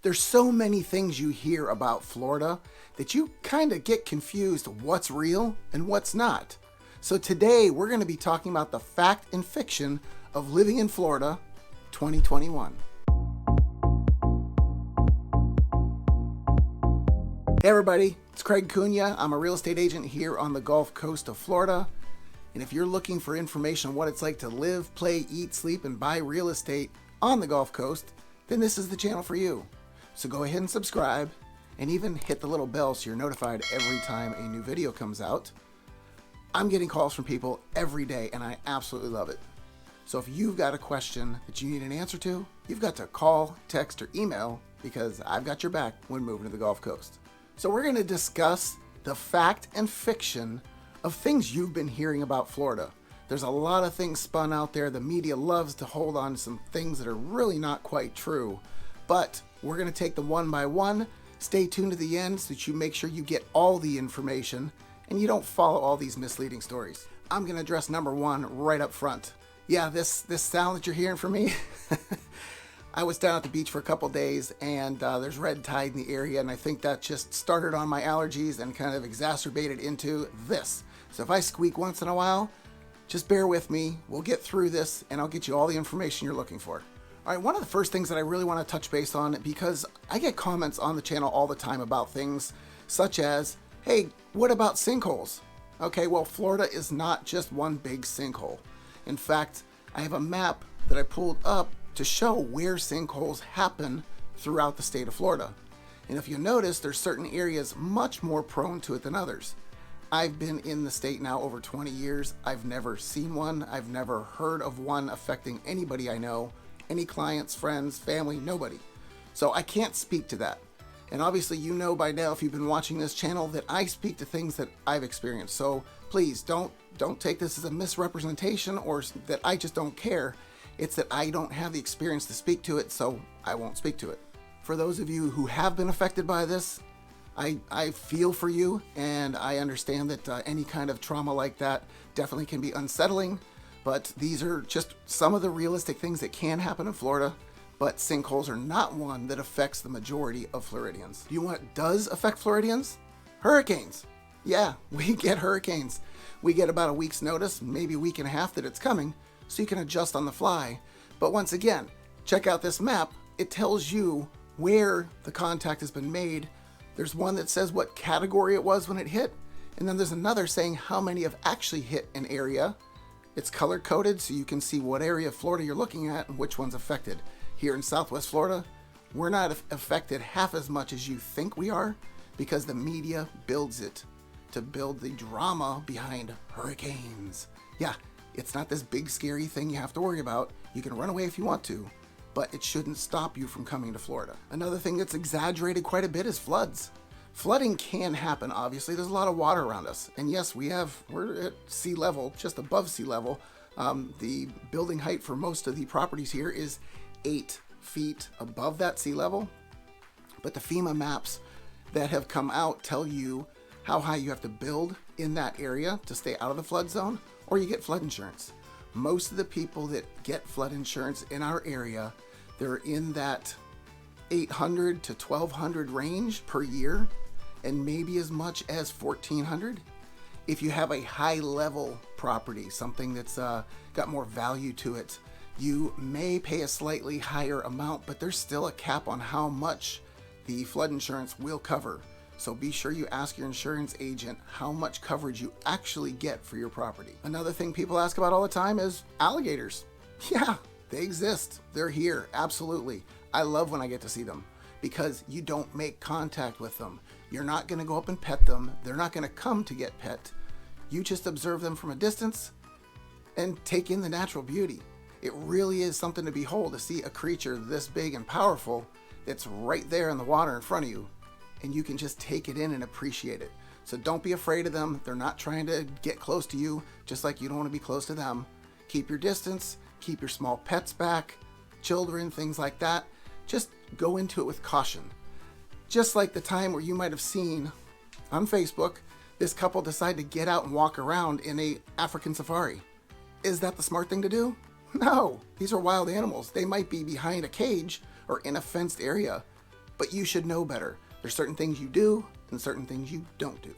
There's so many things you hear about Florida that you kind of get confused what's real and what's not. So today we're going to be talking about the fact and fiction of living in Florida 2021. Hey everybody, it's Craig Cunha. I'm a real estate agent here on the Gulf Coast of Florida. And if you're looking for information on what it's like to live, play, eat, sleep, and buy real estate on the Gulf Coast, then this is the channel for you. So go ahead and subscribe and even hit the little bell so you're notified every time a new video comes out. I'm getting calls from people every day and I absolutely love it. So if you've got a question that you need an answer to, you've got to call, text, or email because I've got your back when moving to the Gulf Coast. So we're going to discuss the fact and fiction of things you've been hearing about Florida. There's a lot of things spun out there. The media loves to hold on to some things that are really not quite true. But we're going to take them one by one. Stay tuned to the end so that you make sure you get all the information and you don't follow all these misleading stories. I'm going to address number one right up front. Yeah, this sound that you're hearing from me, I was down at the beach for a couple days and there's red tide in the area, and I think that just started on my allergies and kind of exacerbated into this. So if I squeak once in a while, just bear with me. We'll get through this and I'll get you all the information you're looking for. All right, one of the first things that I really want to touch base on, because I get comments on the channel all the time about things such as, hey, what about sinkholes? Okay, well, Florida is not just one big sinkhole. In fact, I have a map that I pulled up to show where sinkholes happen throughout the state of Florida. And if you notice, there's certain areas much more prone to it than others. I've been in the state now over 20 years. I've never seen one. I've never heard of one affecting anybody I know. Any clients, friends, family, nobody. So I can't speak to that. And obviously you know by now if you've been watching this channel that I speak to things that I've experienced. So please don't take this as a misrepresentation or that I just don't care. It's that I don't have the experience to speak to it, so I won't speak to it. For those of you who have been affected by this, I feel for you, and I understand that any kind of trauma like that definitely can be unsettling. But these are just some of the realistic things that can happen in Florida, but sinkholes are not one that affects the majority of Floridians. Do you know what does affect Floridians? Hurricanes. Yeah, we get hurricanes. We get about a week's notice, maybe a week and a half that it's coming, so you can adjust on the fly. But once again, check out this map. It tells you where the contact has been made. There's one that says what category it was when it hit, and then there's another saying how many have actually hit an area. It's color coded so you can see what area of Florida you're looking at and which one's affected. Here in Southwest Florida, we're not affected half as much as you think we are because the media builds it to build the drama behind hurricanes. Yeah, it's not this big scary thing you have to worry about. You can run away if you want to, but it shouldn't stop you from coming to Florida. Another thing that's exaggerated quite a bit is floods. Flooding can happen, obviously. There's a lot of water around us. And yes, we're at sea level, just above sea level. The building height for most of the properties here is 8 feet above that sea level. But the FEMA maps that have come out tell you how high you have to build in that area to stay out of the flood zone, or you get flood insurance. Most of the people that get flood insurance in our area, they're in that 800 to 1200 range per year, and maybe as much as 1400. If you have a high level property, something that's got more value to it, you may pay a slightly higher amount, but there's still a cap on how much the flood insurance will cover. So be sure you ask your insurance agent how much coverage you actually get for your property. Another thing people ask about all the time is alligators. Yeah, they exist. They're here, absolutely. I love when I get to see them because you don't make contact with them. You're not going to go up and pet them. They're not going to come to get pet. You just observe them from a distance and take in the natural beauty. It really is something to behold to see a creature this big and powerful that's right there in the water in front of you, and you can just take it in and appreciate it. So don't be afraid of them. They're not trying to get close to you, just like you don't want to be close to them. Keep your distance, keep your small pets back, children, things like that. Just go into it with caution. Just like the time where you might have seen on Facebook, this couple decide to get out and walk around in a African safari. Is that the smart thing to do? No, these are wild animals. They might be behind a cage or in a fenced area, but you should know better. There's certain things you do and certain things you don't do.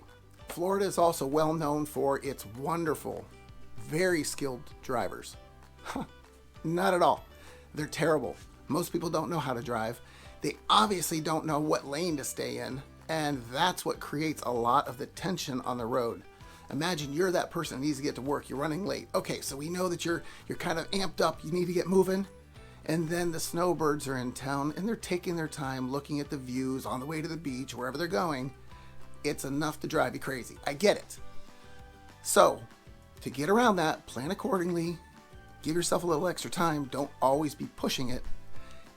Florida is also well known for its wonderful, very skilled drivers. Not at all. They're terrible. Most people don't know how to drive. They obviously don't know what lane to stay in, and that's what creates a lot of the tension on the road. Imagine you're that person that needs to get to work. You're running late. Okay, so we know that you're kind of amped up. You need to get moving. And then the snowbirds are in town and they're taking their time looking at the views on the way to the beach, wherever they're going. It's enough to drive you crazy. I get it. So, to get around that, plan accordingly, give yourself a little extra time, don't always be pushing it,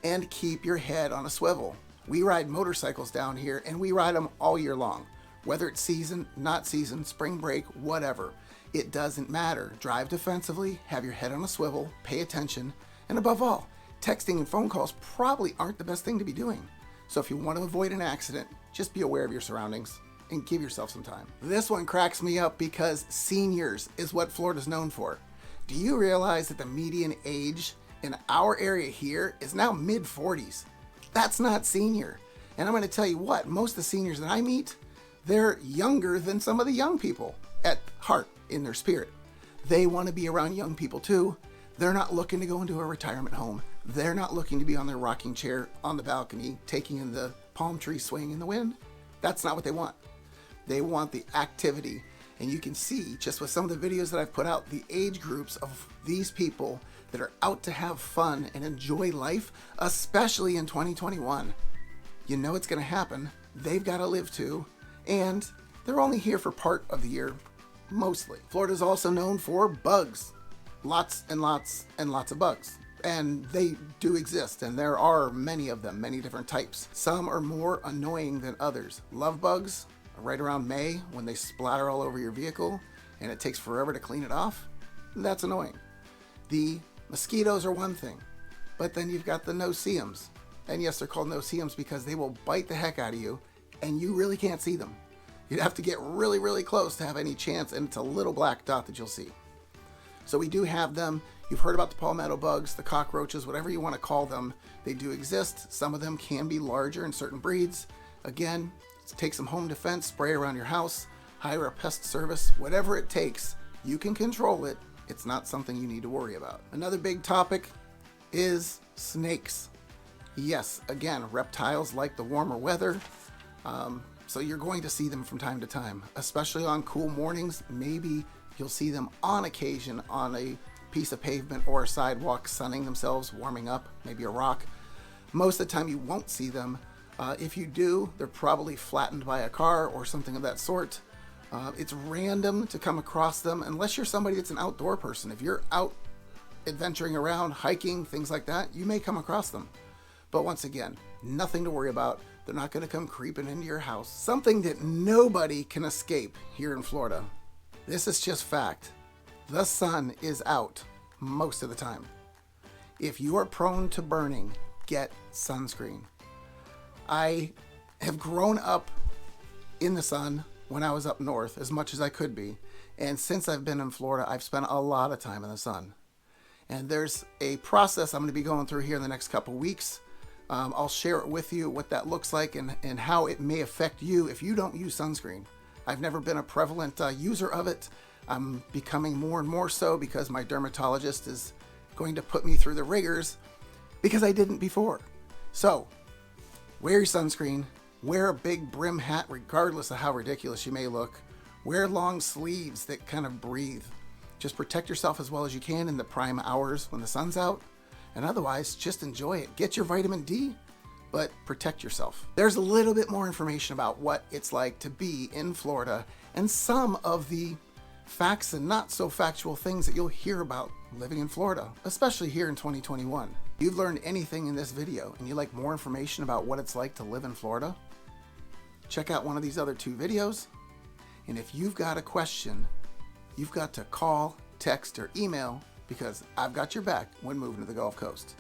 and keep your head on a swivel. We ride motorcycles down here and we ride them all year long. Whether it's season, not season, spring break, whatever. It doesn't matter. Drive defensively, have your head on a swivel, pay attention, and above all, texting and phone calls probably aren't the best thing to be doing. So if you want to avoid an accident, just be aware of your surroundings and give yourself some time. This one cracks me up because seniors is what Florida's known for. Do you realize that the median age in our area here is now mid-40s? That's not senior. And I'm going to tell you what, most of the seniors that I meet, they're younger than some of the young people at heart, in their spirit. They want to be around young people too. They're not looking to go into a retirement home. They're not looking to be on their rocking chair on the balcony, taking in the palm tree swaying in the wind. That's not what they want. They want the activity. And you can see just with some of the videos that I've put out, the age groups of these people that are out to have fun and enjoy life, especially in 2021. You know it's going to happen. They've got to live too. And they're only here for part of the year, mostly. Florida's also known for bugs. Lots and lots and lots of bugs. And they do exist, and there are many of them, many different types. Some are more annoying than others. Love bugs, right around May, when they splatter all over your vehicle, and it takes forever to clean it off. That's annoying. The mosquitoes are one thing, but then you've got the no-see-ums. And yes, they're called no-see-ums because they will bite the heck out of you, and you really can't see them. You'd have to get really, really close to have any chance, and it's a little black dot that you'll see. So we do have them. You've heard about the palmetto bugs, the cockroaches, whatever you want to call them. They do exist. Some of them can be larger in certain breeds. Again, take some home defense, spray around your house, hire a pest service, whatever it takes. You can control it. It's not something you need to worry about. Another big topic is snakes. Yes, again, reptiles like the warmer weather. So you're going to see them from time to time, especially on cool mornings. Maybe you'll see them on occasion on a piece of pavement or a sidewalk sunning themselves, warming up, maybe a rock. Most of the time you won't see them. If you do, they're probably flattened by a car or something of that sort. It's random to come across them unless you're somebody that's an outdoor person. If you're out adventuring around, hiking, things like that, you may come across them. But once again, nothing to worry about. They're not going to come creeping into your house. Something that nobody can escape here in Florida. This is just fact. The sun is out most of the time. If you are prone to burning, get sunscreen. I have grown up in the sun when I was up north as much as I could be. And since I've been in Florida, I've spent a lot of time in the sun. And there's a process I'm going to be going through here in the next couple weeks. I'll share it with you, what that looks like and how it may affect you if you don't use sunscreen. I've never been a prevalent user of it. I'm becoming more and more so because my dermatologist is going to put me through the rigors because I didn't before. So, wear your sunscreen, wear a big brim hat regardless of how ridiculous you may look, wear long sleeves that kind of breathe. Just protect yourself as well as you can in the prime hours when the sun's out, and otherwise just enjoy it. Get your vitamin D, but protect yourself. There's a little bit more information about what it's like to be in Florida and some of the facts and not so factual things that you'll hear about living in Florida, especially here in 2021. If you've learned anything in this video and you'd like more information about what it's like to live in Florida, check out one of these other 2 videos. And if you've got a question, you've got to call, text, or email because I've got your back when moving to the Gulf Coast.